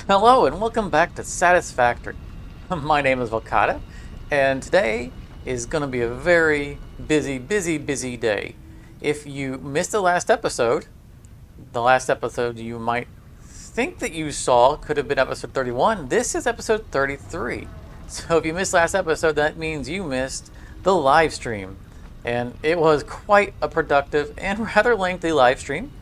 Hello and welcome back to Satisfactory. My name is Volcata, and today is going to be a very busy day. If you missed the last episode you might think that you saw could have been episode 31. This is episode 33. So if you missed last episode, that means you missed the live stream. And it was quite a productive and rather lengthy live stream.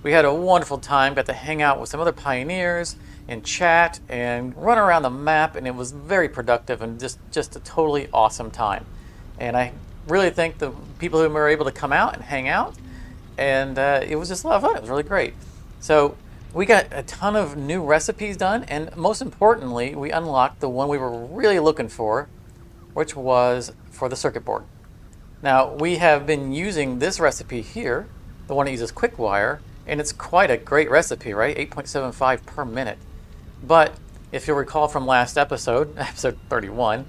We had a wonderful time, got to hang out with some other pioneers and chat and run around the map, and it was very productive and just a totally awesome time. And I really thank the people who were able to come out and hang out, and it was just a lot of fun. It was really great. So we got a ton of new recipes done, and most importantly, we unlocked the one we were really looking for, which was for the circuit board. Now, we have been using this recipe here, the one that uses quick wire, and it's quite a great recipe, right? 8.75 per minute. But if you'll recall from last episode, episode 31,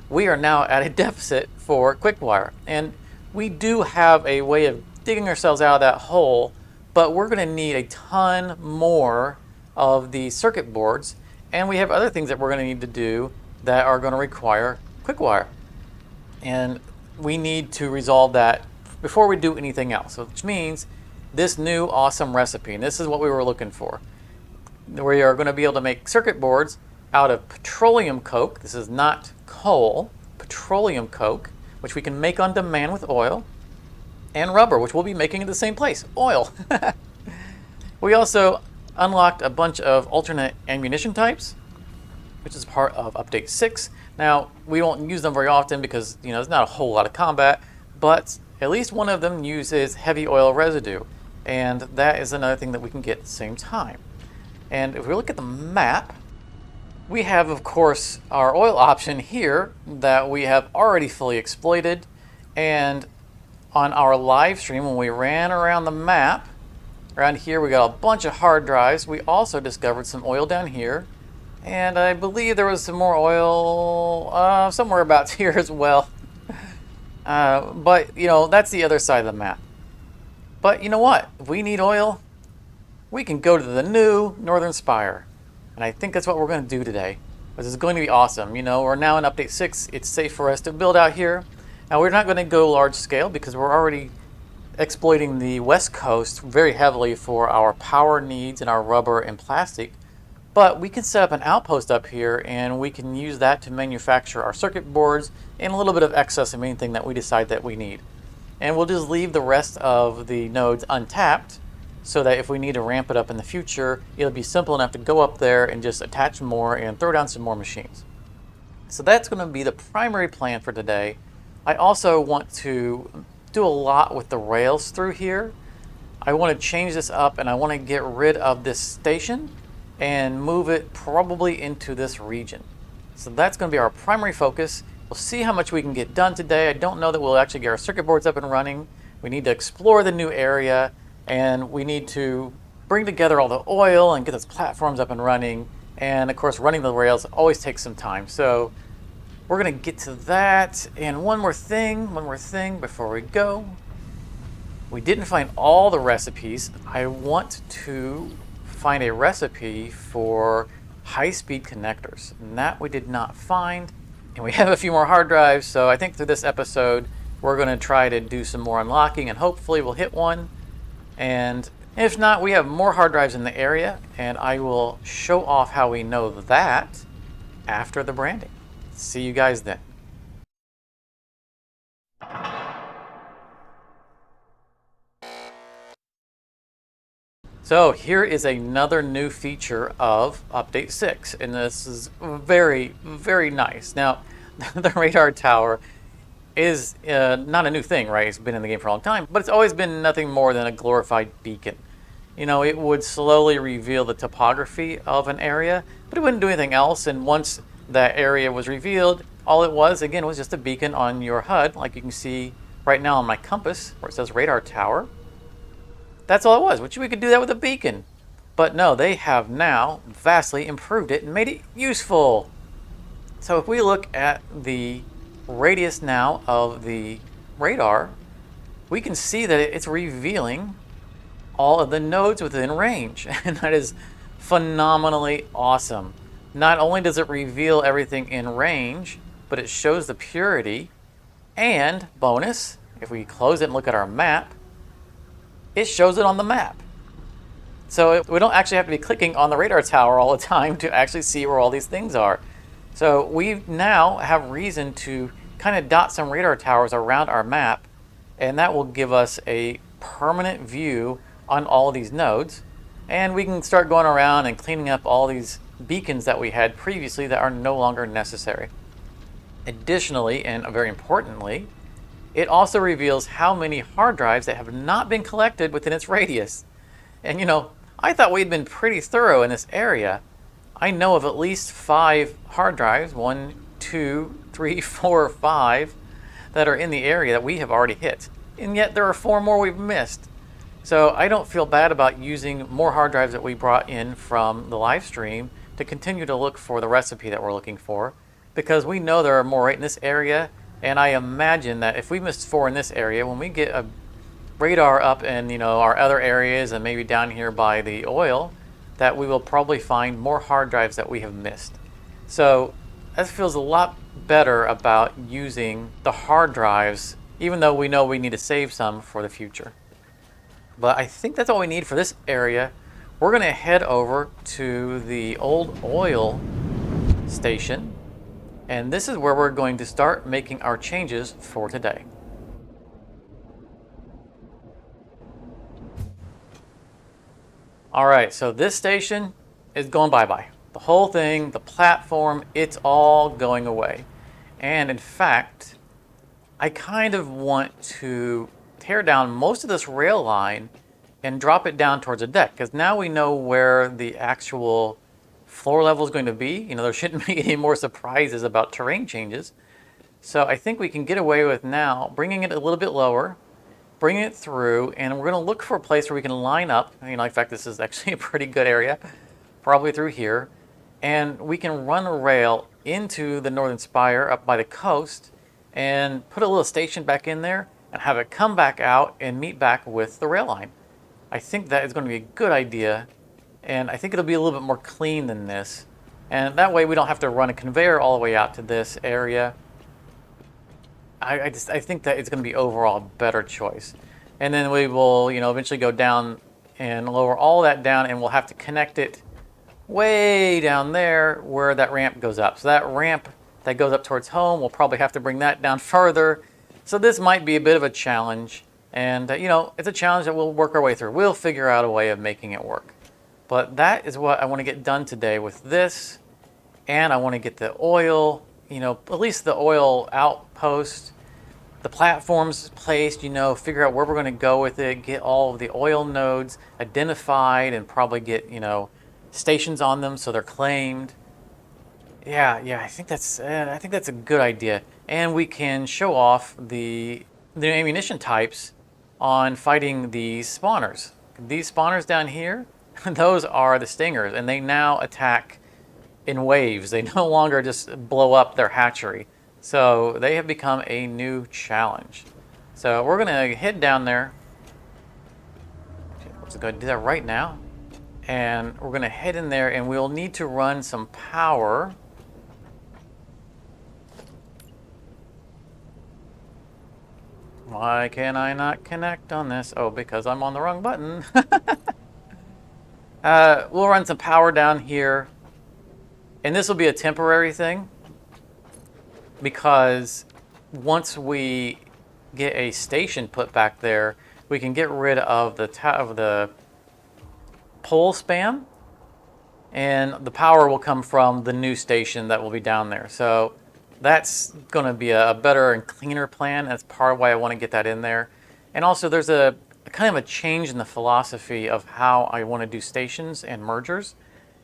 we are now at a deficit for quick wire. And we do have a way of digging ourselves out of that hole, but we're going to need a ton more of the circuit boards, and we have other things that we're going to need to do that are going to require quick wire. And we need to resolve that before we do anything else, which means this new awesome recipe, and this is what we were looking for. We are going to be able to make circuit boards out of petroleum coke. This is not coal, petroleum coke, which we can make on demand with oil, and rubber, which we'll be making in the same place, oil. We also unlocked a bunch of alternate ammunition types, which is part of update 6. Now, we won't use them very often because, there's not a whole lot of combat, but at least one of them uses heavy oil residue, and that is another thing that we can get at the same time. And if we look at the map, we have, of course, our oil option here that we have already fully exploited, and on our live stream, when we ran around the map, around here we got a bunch of hard drives. We also discovered some oil down here, and I believe there was some more oil somewhere about here as well. But, that's the other side of the map. But you know what? If we need oil, we can go to the new Northern Spire. And I think that's what we're going to do today. This is going to be awesome. We're now in update 6. It's safe for us to build out here. Now, we're not going to go large scale because we're already exploiting the West Coast very heavily for our power needs and our rubber and plastic. But we can set up an outpost up here, and we can use that to manufacture our circuit boards and a little bit of excess of anything that we decide that we need. And we'll just leave the rest of the nodes untapped so that if we need to ramp it up in the future, it'll be simple enough to go up there and just attach more and throw down some more machines. So that's going to be the primary plan for today. I also want to do a lot with the rails through here. I want to change this up, and I want to get rid of this station and move it probably into this region. So that's going to be our primary focus. We'll see how much we can get done today. I don't know that we'll actually get our circuit boards up and running. We need to explore the new area, and we need to bring together all the oil and get those platforms up and running. And of course, running the rails always takes some time. So we're going to get to that. And one more thing before we go. We didn't find all the recipes. I want to find a recipe for high-speed connectors, and that we did not find. And we have a few more hard drives, so I think through this episode we're going to try to do some more unlocking, and hopefully we'll hit one. And if not, we have more hard drives in the area, and I will show off how we know that after the branding. See you guys then. So here is another new feature of Update 6, and this is very, very nice. Now, the radar tower is not a new thing, right? It's been in the game for a long time, but it's always been nothing more than a glorified beacon. It would slowly reveal the topography of an area, but it wouldn't do anything else, and once that area was revealed, all it was, again, was just a beacon on your HUD, like you can see right now on my compass, where it says radar tower. That's all it was, which we could do that with a beacon. But no, they have now vastly improved it and made it useful. So if we look at the radius now of the radar, we can see that it's revealing all of the nodes within range. And that is phenomenally awesome. Not only does it reveal everything in range, but it shows the purity, and bonus, if we close it and look at our map, it shows it on the map. So we don't actually have to be clicking on the radar tower all the time to actually see where all these things are. So we now have reason to kind of dot some radar towers around our map, and that will give us a permanent view on all of these nodes. And we can start going around and cleaning up all these beacons that we had previously that are no longer necessary. Additionally, and very importantly, it also reveals how many hard drives that have not been collected within its radius. And you know, I thought we'd been pretty thorough in this area. I know of at least 5 hard drives, 1, 2, 3, 4, 5, that are in the area that we have already hit. And yet there are 4 more we've missed. So I don't feel bad about using more hard drives that we brought in from the live stream to continue to look for the recipe that we're looking for, because we know there are more right in this area. And I imagine that if we missed 4 in this area, when we get a radar up in, you know, our other areas and maybe down here by the oil, that we will probably find more hard drives that we have missed. So that feels a lot better about using the hard drives, even though we know we need to save some for the future. But I think that's all we need for this area. We're going to head over to the old oil station, and this is where we're going to start making our changes for today. All right, so this station is going bye-bye. The whole thing, the platform, it's all going away. And in fact, I kind of want to tear down most of this rail line and drop it down towards the deck, because now we know where the actual floor level is going to be. You know, there shouldn't be any more surprises about terrain changes. So I think we can get away with now bringing it a little bit lower, bring it through, and we're going to look for a place where we can line up. You know, in fact, this is actually a pretty good area, probably through here. And we can run a rail into the northern spire up by the coast and put a little station back in there and have it come back out and meet back with the rail line. I think that is going to be a good idea, and I think it'll be a little bit more clean than this. And that way we don't have to run a conveyor all the way out to this area. I think that it's going to be overall a better choice. And then we will, you know, eventually go down and lower all that down, and we'll have to connect it way down there where that ramp goes up. So that ramp that goes up towards home, we'll probably have to bring that down further. So this might be a bit of a challenge, and you know, it's a challenge that we'll work our way through. We'll figure out a way of making it work. But that is what I want to get done today with this, and I want to get the oil, you know, at least the oil outpost, the platforms placed, you know, figure out where we're going to go with it, get all of the oil nodes identified, and probably get, you know, stations on them so they're claimed. Yeah, I think that's a good idea, and we can show off the ammunition types on fighting these spawners. These spawners down here, those are the stingers, and they now attack in waves. They no longer just blow up their hatchery. So they have become a new challenge. So we're going to head down there. Let's go do that right now. And we're going to head in there, and we'll need to run some power. Why can I not connect on this? Oh, because I'm on the wrong button. We'll run some power down here. And this will be a temporary thing, because once we get a station put back there, we can get rid of the pole spam, and the power will come from the new station that will be down there. So that's going to be a better and cleaner plan. That's part of why I want to get that in there. And also there's a kind of a change in the philosophy of how I want to do stations and mergers.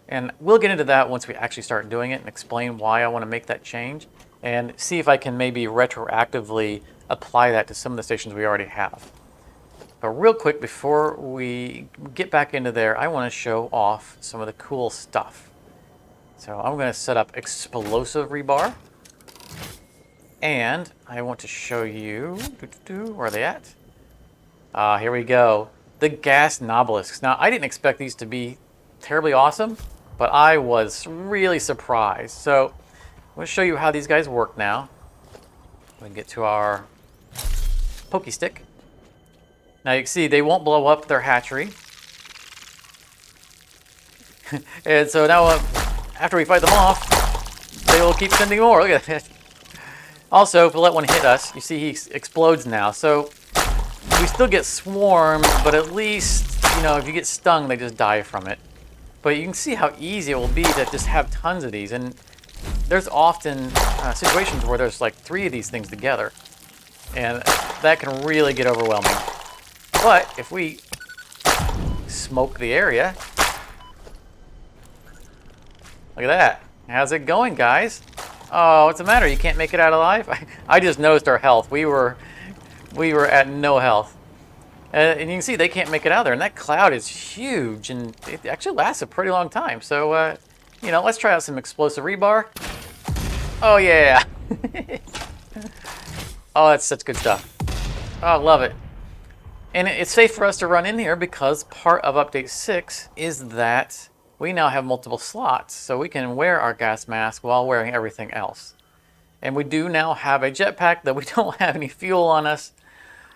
And we'll get into that once we actually start doing it and explain why I want to make that change, and see if I can maybe retroactively apply that to some of the stations we already have. But real quick, before we get back into there, I want to show off some of the cool stuff. So I'm going to set up explosive rebar, and I want to show you, where are they at? Here we go, the gas nobelisks. Now, I didn't expect these to be terribly awesome, but I was really surprised. So I'm going to show you how these guys work now. We can get to our pokey stick. Now you can see they won't blow up their hatchery. And so now after we fight them off, they will keep sending more. Look at that. Also, if we let one hit us, you see he explodes now. So we still get swarmed, but at least, you know, if you get stung, they just die from it. But you can see how easy it will be to just have tons of these. And there's often situations where there's like 3 of these things together. And that can really get overwhelming. But if we smoke the area, look at that. How's it going, guys? Oh, what's the matter? You can't make it out alive? I just noticed our health. We were at no health. And you can see they can't make it out there. And that cloud is huge. And it actually lasts a pretty long time. So, you know, let's try out some explosive rebar. Oh, yeah. Oh, that's such good stuff. Oh, I love it. And it's safe for us to run in here because part of Update 6 is that we now have multiple slots. So we can wear our gas mask while wearing everything else. And we do now have a jetpack that we don't have any fuel on us.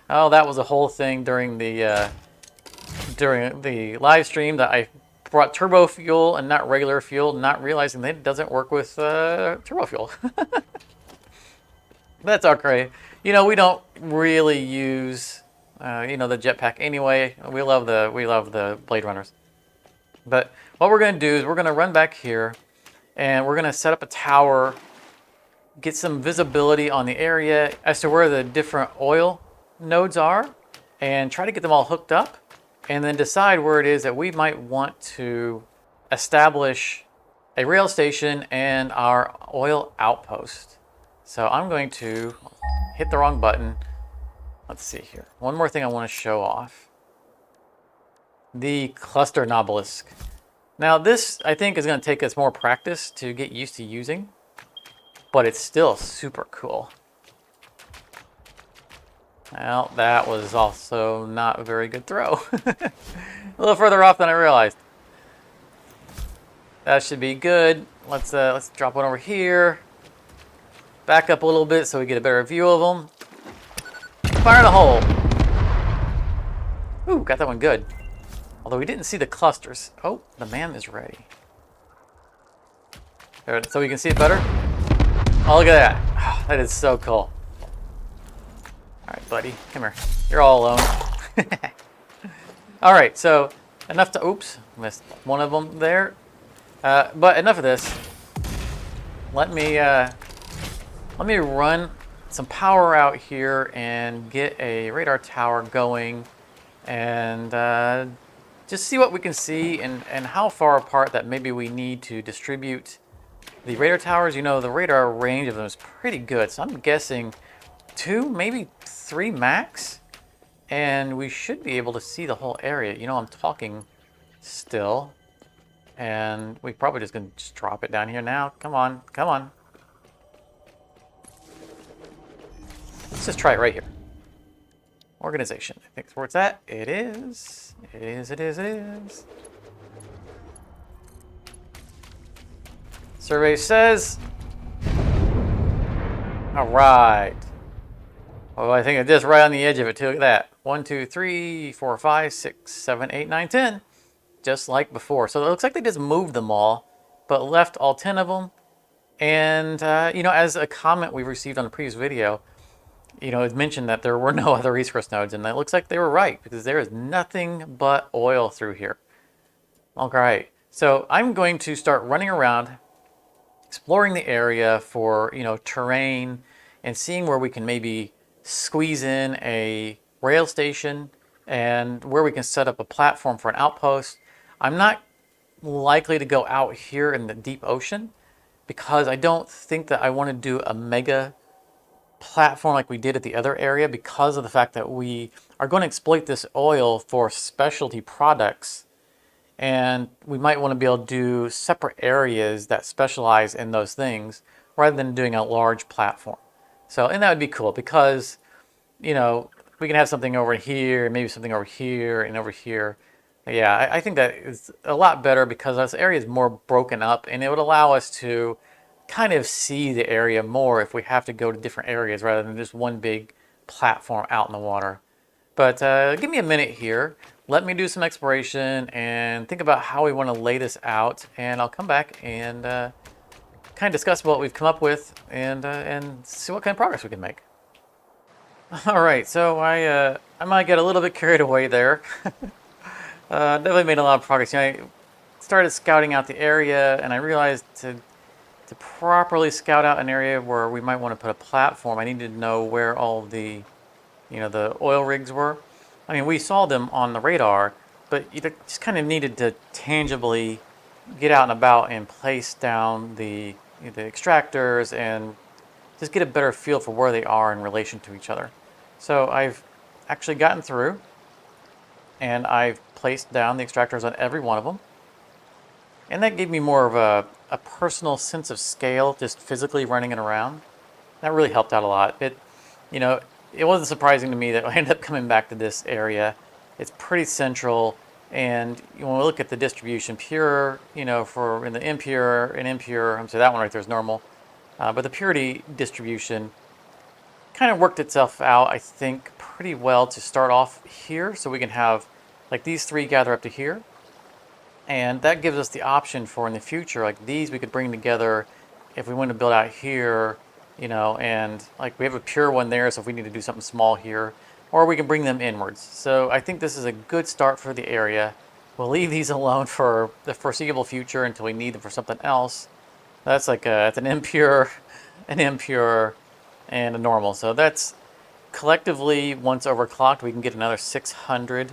Oh, that was a whole thing during the live stream that I brought turbo fuel and not regular fuel, not realizing that it doesn't work with turbo fuel. That's okay. You know, we don't really use you know, the jetpack anyway. We love the Blade Runners. But what we're going to do is we're going to run back here and we're going to set up a tower, get some visibility on the area as to where the different oil nodes are, and try to get them all hooked up, and then decide where it is that we might want to establish a rail station and our oil outpost. So I'm going to hit the wrong button. Let's see here. One more thing I want to show off. The cluster obelisk. Now this, I think, is going to take us more practice to get used to using, but it's still super cool. Well, that was also not a very good throw. A little further off than I realized. That should be good. Let's drop one over here. Back up a little bit so we get a better view of them. Fire in the hole. Ooh, got that one good. Although we didn't see the clusters. Oh, the man is ready. There, so we can see it better. Oh, look at that. Oh, that is so cool. All right, buddy, come here. You're all alone. All right, so enough to, oops, missed one of them there. But enough of this. Let me run some power out here and get a radar tower going, and just see what we can see and how far apart that maybe we need to distribute the radar towers. You know, the radar range of them is pretty good, so I'm guessing 2, maybe 3 max, and we should be able to see the whole area. You know, I'm talking still, and we probably just gonna just drop it down here now. Come on, come on. Let's just try it right here. Organization, I think that's where it's at. It is. It is, it is, it is. Survey says. All right. Oh, I think it's just right on the edge of it too. Look at that. 1, 2, 3, 4, 5, 6, 7, 8, 9, 10. Just like before. So it looks like they just moved them all, but left all 10 of them. And, you know, as a comment we received on the previous video, you know, it mentioned that there were no other resource nodes, and it looks like they were right, because there is nothing but oil through here. All right. So I'm going to start running around, exploring the area for, you know, terrain, and seeing where we can maybe squeeze in a rail station and where we can set up a platform for an outpost. I'm not likely to go out here in the deep ocean because I don't think that I want to do a mega platform like we did at the other area, because of the fact that we are going to exploit this oil for specialty products, and we might want to be able to do separate areas that specialize in those things rather than doing a large platform. So, and that would be cool because, you know, we can have something over here, maybe something over here and over here. Yeah, I think that is a lot better because this area is more broken up and it would allow us to kind of see the area more if we have to go to different areas rather than just one big platform out in the water. But give me a minute here. Let me do some exploration and think about how we want to lay this out, and I'll come back and kind of discuss what we've come up with and see what kind of progress we can make. All right, so I might get a little bit carried away there. Definitely made a lot of progress. I started scouting out the area, and I realized to properly scout out an area where we might want to put a platform, I needed to know where all of the the oil rigs were. I mean, we saw them on the radar, but you just kind of needed to tangibly get out and about and place down the extractors and just get a better feel for where they are in relation to each other. So I've actually gotten through and I've placed down the extractors on every one of them. And that gave me more of a personal sense of scale, just physically running it around. That really helped out a lot. You know, it wasn't surprising to me that I ended up coming back to this area. It's pretty central, and when we look at the distribution, pure, for in the impure and impure, I'm sorry, that one right there is normal, but the purity distribution kind of worked itself out, I think, pretty well to start off here, so we can have like these three gather up to here, and that gives us the option for in the future, like these we could bring together if we want to build out here, and like we have a pure one there, so if we need to do something small here, or we can bring them inwards. So I think this is a good start for the area. We'll leave these alone for the foreseeable future until we need them for something else. That's like it's an impure, an impure, and a normal. So that's collectively, once overclocked, we can get another 600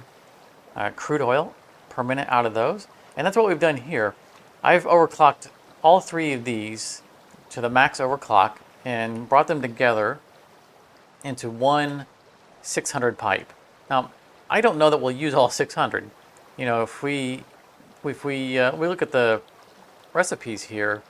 crude oil per minute out of those. And that's what we've done here. I've overclocked all three of these to the max overclock and brought them together into one 600 pipe. Now, I don't know that we'll use all 600. If we look at the recipes here,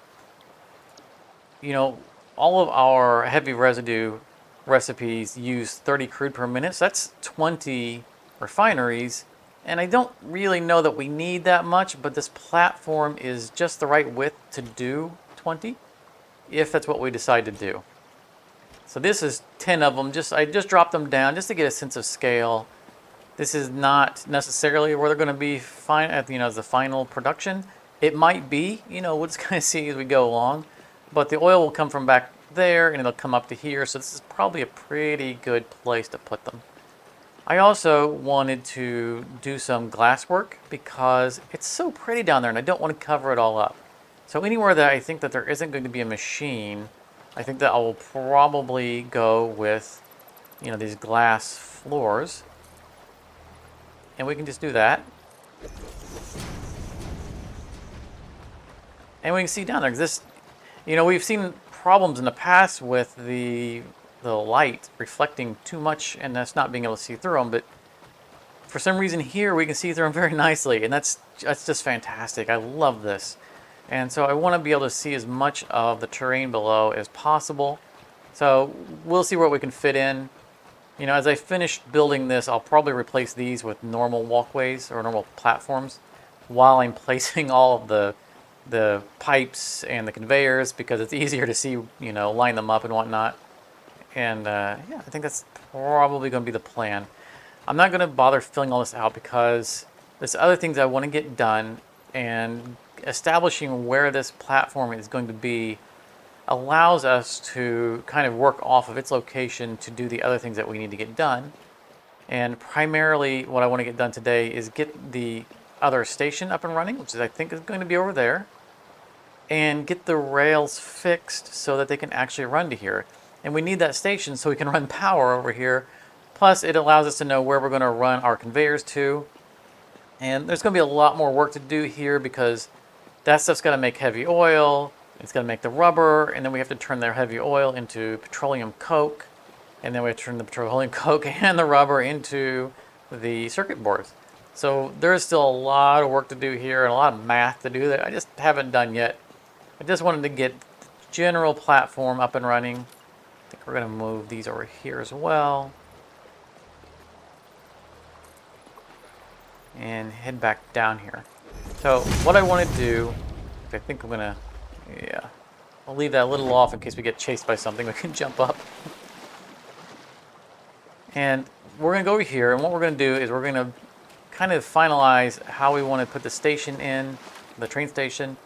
all of our heavy residue recipes use 30 crude per minute. So that's 20 refineries. And I don't really know that we need that much, but this platform is just the right width to do 20, if that's what we decide to do. So this is 10 of them. I just dropped them down just to get a sense of scale. This is not necessarily where they're going to be fine at, as the final production. It might be, we'll just kind of see as we go along. But the oil will come from back there and it'll come up to here. So this is probably a pretty good place to put them. I also wanted to do some glass work because it's so pretty down there and I don't want to cover it all up. So anywhere that I think that there isn't going to be a machine, I think that I will probably go with, these glass floors. And we can just do that. And we can see down there, because we've seen problems in the past with the light reflecting too much and us not being able to see through them, but for some reason here we can see through them very nicely, and that's just fantastic. I love this. And so I want to be able to see as much of the terrain below as possible. So we'll see what we can fit in. As I finish building this, I'll probably replace these with normal walkways or normal platforms while I'm placing all of the pipes and the conveyors, because it's easier to see, line them up and whatnot. And yeah, I think that's probably going to be the plan. I'm not going to bother filling all this out because there's other things I want to get done, and establishing where this platform is going to be allows us to kind of work off of its location to do the other things that we need to get done. And primarily what I want to get done today is get the other station up and running, which I think is going to be over there, and get the rails fixed so that they can actually run to here. And we need that station so we can run power over here. Plus, it allows us to know where we're going to run our conveyors to. And there's going to be a lot more work to do here because that stuff's got to make heavy oil. It's going to make the rubber. And then we have to turn their heavy oil into petroleum coke. And then we have to turn the petroleum coke and the rubber into the circuit boards. So there's still a lot of work to do here and a lot of math to do that I just haven't done yet. I just wanted to get the general platform up and running. I think we're going to move these over here as well. and head back down here. So what I want to do, I think I'm gonna, yeah, I'll leave that a little off in case we get chased by something. We can jump up. And we're gonna go over here, and what we're gonna do is we're gonna kind of finalize how we want to put the station in, the train station.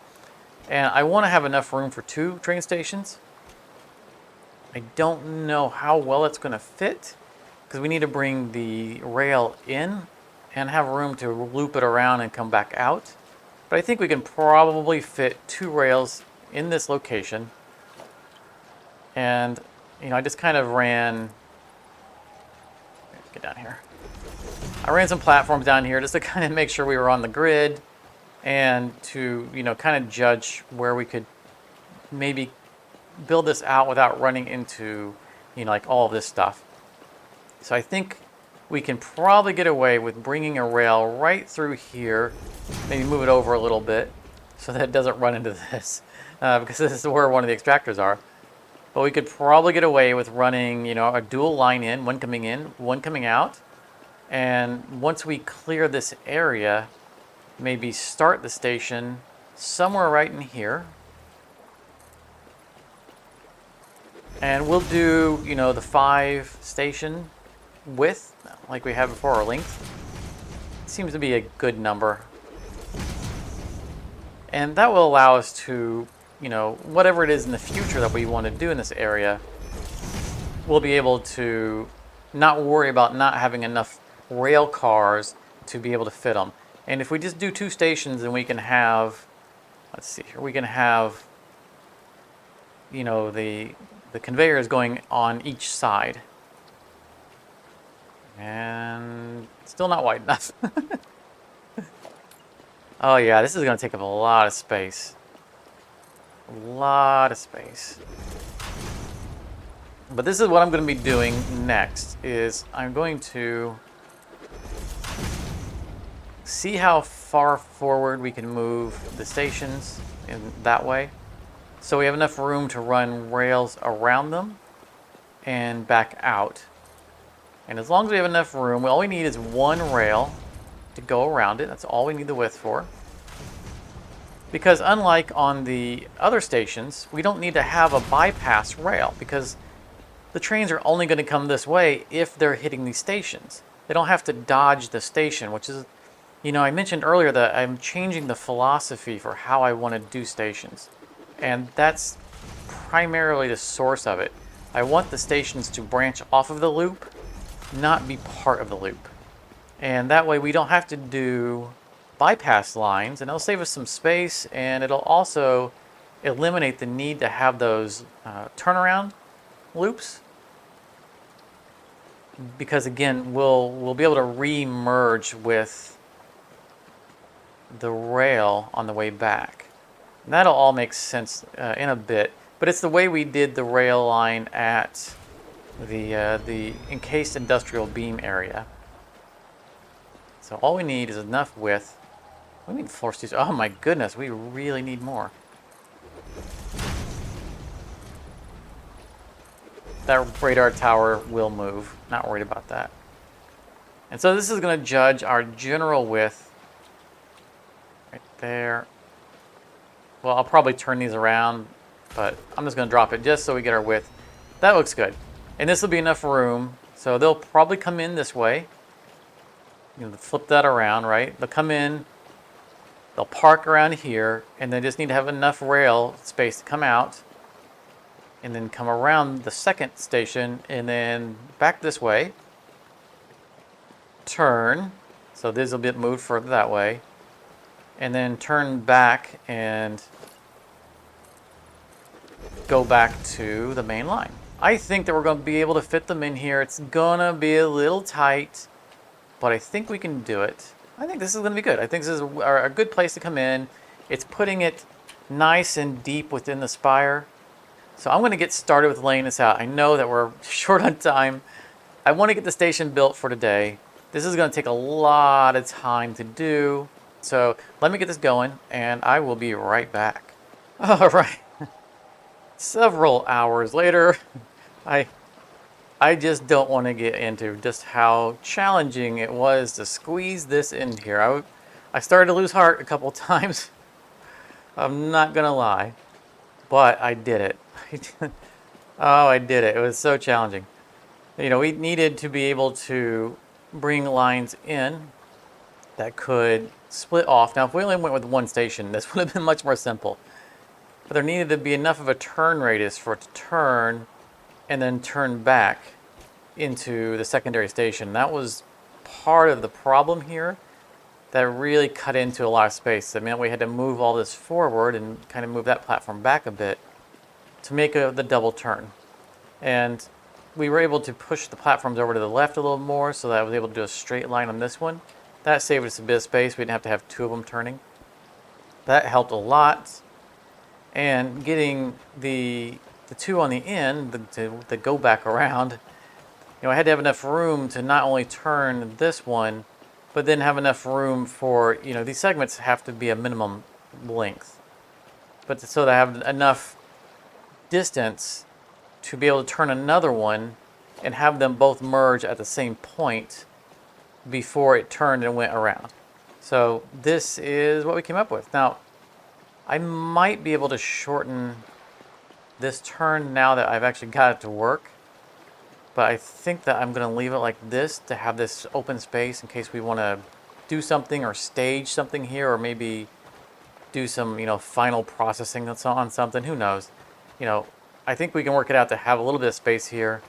And I want to have enough room for 2 train stations. I don't know how well it's going to fit because we need to bring the rail in and have room to loop it around and come back out. But I think we can probably fit 2 rails in this location. And, you know, I just kind of ran, get down here. I ran some platforms down here just to kind of make sure we were on the grid and to, you know, kind of judge where we could maybe build this out without running into, you know, like all of this stuff. So I think we can probably get away with bringing a rail right through here, maybe move it over a little bit so that it doesn't run into this, because this is where one of the extractors are. But we could probably get away with running, you know, a dual line in, one coming out. And once we clear this area, maybe start the station somewhere right in here. And we'll do, you know, the 5 station width, like we have before, or length. Seems to be a good number. And that will allow us to, you know, whatever it is in the future that we want to do in this area, we'll be able to not worry about not having enough rail cars to be able to fit them. And if we just do 2 stations, then we can have, let's see here, we can have, you know, the conveyors going on each side. And still not wide enough. Oh yeah, this is going to take up a lot of space. A lot of space. But this is what I'm going to be doing next, is I'm going to see how far forward we can move the stations in that way. So we have enough room to run rails around them and back out. And as long as we have enough room, all we need is 1 rail to go around it. That's all we need the width for. Because unlike on the other stations, we don't need to have a bypass rail because the trains are only going to come this way if they're hitting these stations. They don't have to dodge the station, which is, you know, I mentioned earlier that I'm changing the philosophy for how I want to do stations. And that's primarily the source of it. I want the stations to branch off of the loop, not be part of the loop. And that way we don't have to do bypass lines, and it'll save us some space, and it'll also eliminate the need to have those turnaround loops. Because again, we'll be able to re-merge with the rail on the way back. And that'll all make sense in a bit, but it's the way we did the rail line at the encased industrial beam area. So all we need is enough width. We need 4 stations. Oh my goodness, we really need more. That radar tower will move. Not worried about that. And so this is going to judge our general width right there. Well, I'll probably turn these around, but I'm just going to drop it just so we get our width. That looks good. And this will be enough room. So they'll probably come in this way. You know, flip that around, right? They'll come in, they'll park around here, and they just need to have enough rail space to come out, and then come around the second station, and then back this way, turn, so this will get moved further that way, and then turn back and go back to the main line. I think that we're going to be able to fit them in here. It's going to be a little tight, but I think we can do it. I think this is going to be good. I think this is a good place to come in. It's putting it nice and deep within the spire. So I'm going to get started with laying this out. I know that we're short on time. I want to get the station built for today. This is going to take a lot of time to do. So let me get this going, and I will be right back. All right. Several hours later, I I just don't want to get into just how challenging it was to squeeze this in here. I started to lose heart a couple times. I'm not gonna lie, but I did it. Oh, I did it. It was so challenging. You know, we needed to be able to bring lines in that could split off. Now, if we only went with one station, this would have been much more simple. But there needed to be enough of a turn radius for it to turn and then turn back into the secondary station. That was part of the problem here that really cut into a lot of space. That meant we had to move all this forward and kind of move that platform back a bit to make the double turn. And we were able to push the platforms over to the left a little more so that I was able to do a straight line on this one. That saved us a bit of space. We didn't have to have two of them turning. That helped a lot. And getting the two on the end that go back around, you know, I had to have enough room to not only turn this one, but then have enough room for, you know, these segments have to be a minimum length. But so that I have enough distance to be able to turn another one and have them both merge at the same point before it turned and went around. So this is what we came up with. Now, I might be able to shorten this turn now that I've actually got it to work. But I think that I'm going to leave it like this to have this open space in case we want to do something or stage something here, or maybe do some, you know, final processing that's on something. Who knows? You know, I think we can work it out to have a little bit of space here.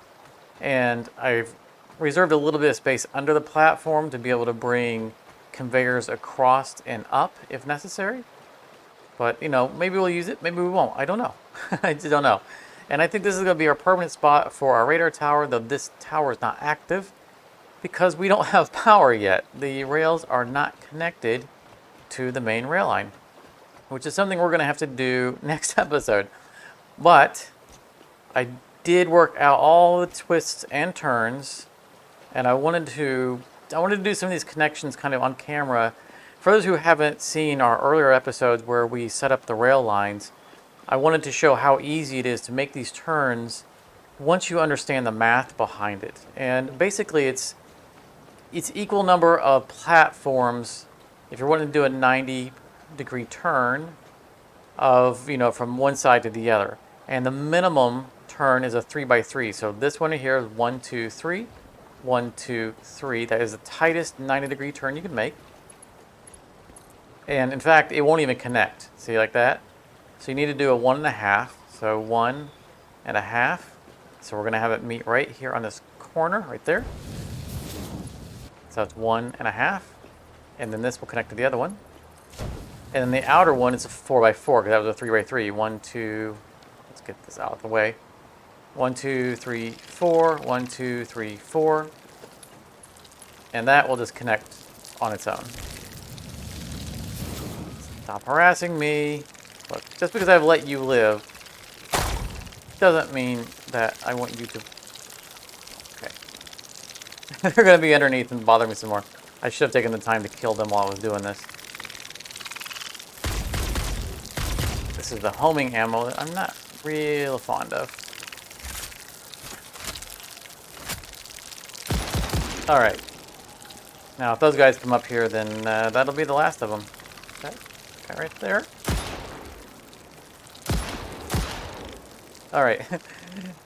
And I've reserved a little bit of space under the platform to be able to bring conveyors across and up if necessary. But, you know, maybe we'll use it, maybe we won't. I don't know. I just don't know. And I think this is going to be our permanent spot for our radar tower, though this tower is not active because we don't have power yet. The rails are not connected to the main rail line, which is something we're going to have to do next episode. But I did work out all the twists and turns, and I wanted to do some of these connections kind of on camera. For those who haven't seen our earlier episodes where we set up the rail lines, I wanted to show how easy it is to make these turns once you understand the math behind it. And basically it's equal number of platforms if you're wanting to do a 90-degree turn of, you know, from one side to the other. And the minimum turn is a 3x3. So this one here is 1, 2, 3, 1, 2, 3. That is the tightest 90-degree turn you can make. And in fact, it won't even connect. See, like that? So you need to do a 1.5. So 1.5. So we're going to have it meet right here on this corner, right there. So it's 1.5. And then this will connect to the other one. And then the outer one is a 4x4, because that was a 3x3. 1, 2, let's get this out of the way. 1, 2, 3, 4. 1, 2, 3, 4. And that will just connect on its own. Stop harassing me. Look, just because I've let you live doesn't mean that I want you to... Okay. They're going to be underneath and bother me some more. I should have taken the time to kill them while I was doing this. This is the homing ammo that I'm not real fond of. Alright. Now, if those guys come up here, then that'll be the last of them. Okay, right there. Alright.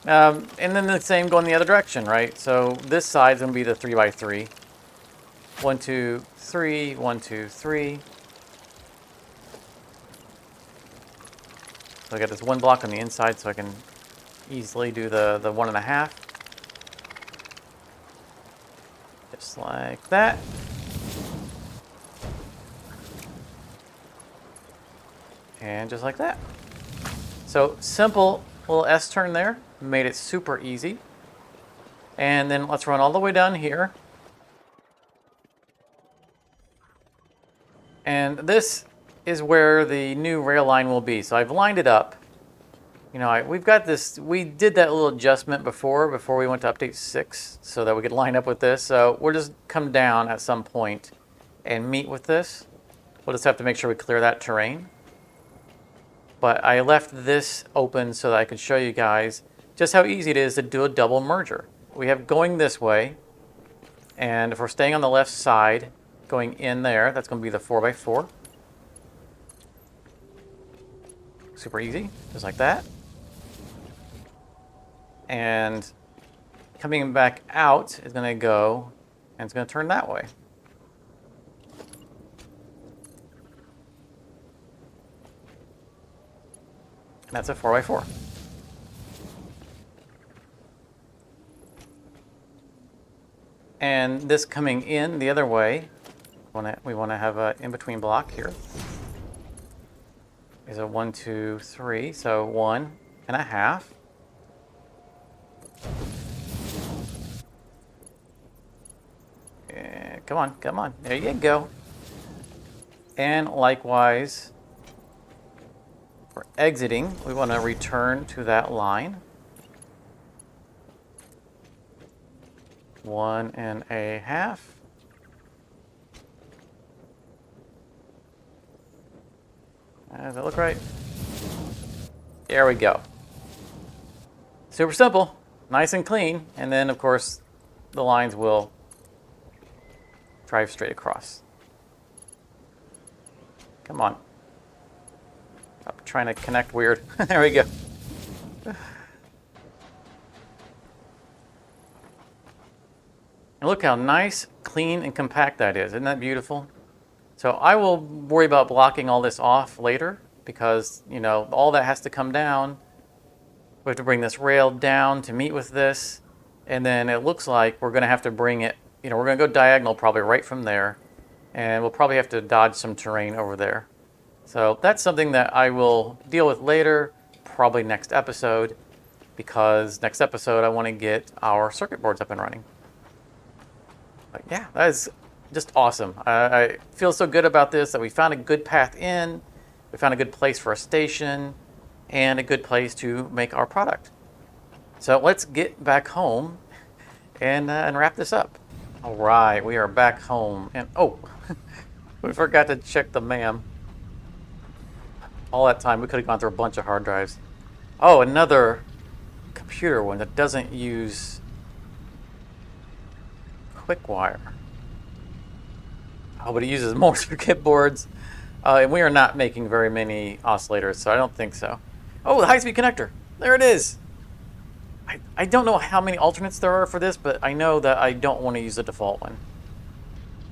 And then the same going the other direction, right? So this side's going to be the 3x3. 1, 2, 3, 1, 2, 3. So I got this one block on the inside so I can easily do the 1.5. Just like that. And just like that. So simple little S turn there. Made it super easy. And then let's run all the way down here. And this is where the new rail line will be. So I've lined it up. You know, we've got this, we did that little adjustment before we went to update 6 so that we could line up with this. So we'll just come down at some point and meet with this. We'll just have to make sure we clear that terrain. But I left this open so that I could show you guys just how easy it is to do a double merger. we have going this way, and if we're staying on the left side, going in there, that's going to be the 4x4. Super easy, just like that. And coming back out is going to go, and it's going to turn that way. And that's a 4x4. And this coming in the other way, we want to have an in-between block here. Is a 1, 2, 3, so 1.5. Come on, come on. There you go. And likewise, for exiting, we want to return to that line. 1.5. Does that look right? There we go. Super simple, nice and clean, and then of course the lines will drive straight across. Come on. I'm trying to connect weird. There we go. And look how nice, clean, and compact that is. Isn't that beautiful? So I will worry about blocking all this off later because, you know, all that has to come down. We have to bring this rail down to meet with this. And then it looks like we're going to have to bring it, you know, we're going to go diagonal probably right from there. And we'll probably have to dodge some terrain over there. So that's something that I will deal with later, probably next episode, because next episode I want to get our circuit boards up and running. But yeah, that is just awesome. I feel so good about this, that we found a good path in, we found a good place for a station, and a good place to make our product. So let's get back home and wrap this up. All right, we are back home. And oh, we forgot to check the MAM. All that time, we could have gone through a bunch of hard drives. Oh, another computer one that doesn't use quick wire. Oh, but it uses more circuit boards. And we are not making very many oscillators, so I don't think so. Oh, the high-speed connector. There it is. I don't know how many alternates there are for this, but I know that I don't want to use the default one.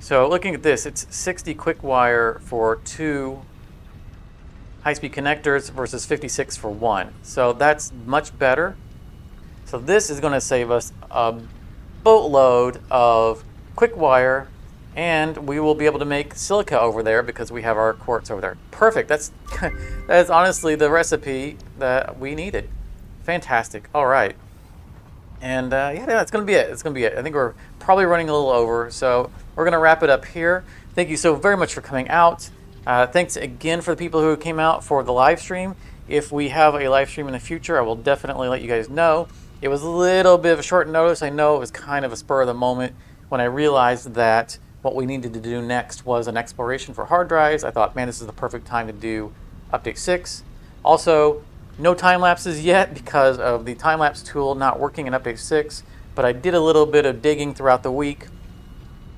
So looking at this, it's 60 quick wire for 2 high-speed connectors versus 56 for 1. So that's much better. So this is going to save us a boatload of quick wire, and we will be able to make silica over there because we have our quartz over there. Perfect. That's honestly the recipe that we needed. Fantastic. All right. And yeah, that's going to be it. It's going to be it. I think we're probably running a little over, so we're going to wrap it up here. Thank you so very much for coming out. Thanks again for the people who came out for the live stream. If we have a live stream in the future, I will definitely let you guys know. It was a little bit of a short notice. I know it was kind of a spur of the moment when I realized that what we needed to do next was an exploration for hard drives. I thought, man, this is the perfect time to do update 6. Also, no time lapses yet because of the time lapse tool not working in update 6, but I did a little bit of digging throughout the week,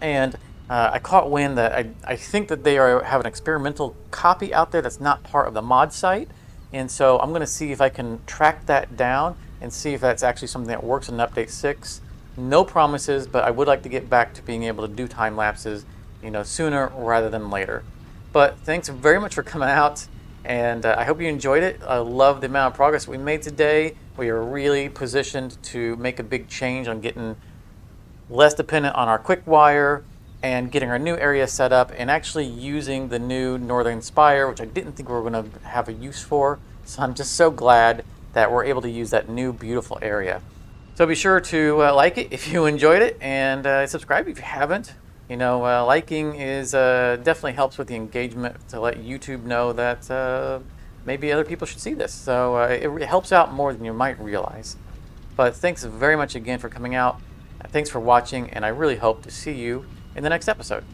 and I caught wind that I think that they have an experimental copy out there that's not part of the mod site, and so I'm going to see if I can track that down and see if that's actually something that works in update 6. No promises, but I would like to get back to being able to do time lapses, you know, sooner rather than later. But thanks very much for coming out, and I hope you enjoyed it. I love the amount of progress we made today. We are really positioned to make a big change on getting less dependent on our quick wire and getting our new area set up and actually using the new Northern Spire, which I didn't think we were going to have a use for. So I'm just so glad that we're able to use that new beautiful area. So be sure to like it if you enjoyed it, and subscribe if you haven't. You know, liking is definitely helps with the engagement to let YouTube know that maybe other people should see this. So it helps out more than you might realize. But thanks very much again for coming out. Thanks for watching, and I really hope to see you in the next episode.